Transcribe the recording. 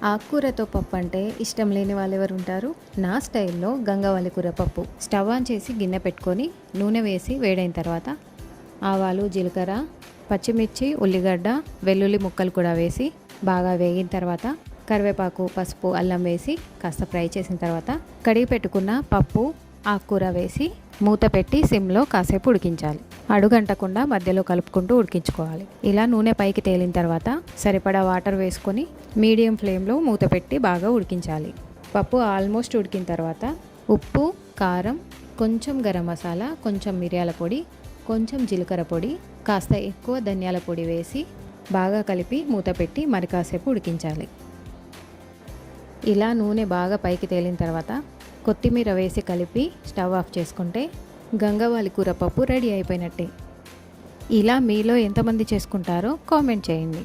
ఆకుకూరతో పప్పు అంటే ఇష్టం లేని వాళ్ళు ఎవరు ఉంటారు? నా స్టైల్లో గంగవాలి కూర పప్పు. స్టవ్ ఆన్ చేసి గిన్నె పెట్టుకొని నూనె వేసి వేడైన తర్వాత ఆవాలు, జీలకర్ర, పచ్చిమిర్చి, ఉల్లిగడ్డ, వెల్లుల్లి ముక్కలు కూడా వేసి బాగా వేగిన తర్వాత కరివేపాకు, పసుపు, అల్లం వేసి కాస్త ఫ్రై చేసిన తర్వాత కడిగి పెట్టుకున్న పప్పు, ఆకుకూర వేసి మూత పెట్టి సిమ్లో కాసేపు ఉడికించాలి. అడుగంటకుండా మధ్యలో కలుపుకుంటూ ఉడికించుకోవాలి. ఇలా నూనె పైకి తేలిన తర్వాత సరిపడా వాటర్ వేసుకొని మీడియం ఫ్లేమ్లో మూత పెట్టి బాగా ఉడికించాలి. పప్పు ఆల్మోస్ట్ ఉడికిన తర్వాత ఉప్పు, కారం, కొంచెం గరం మసాలా, కొంచెం మిరియాల పొడి, కొంచెం జీలకర్ర పొడి, కాస్త ఎక్కువ ధనియాల పొడి వేసి బాగా కలిపి మూత పెట్టి మరి కాసేపు ఉడికించాలి. ఇలా నూనె బాగా పైకి తేలిన తర్వాత కొత్తిమీర వేసి కలిపి స్టవ్ ఆఫ్ చేసుకుంటే గంగవాలి కూర పప్పు రెడీ అయిపోయినట్టే. ఇలా మీలో ఎంతమంది చేసుకుంటారో కామెంట్ చేయండి.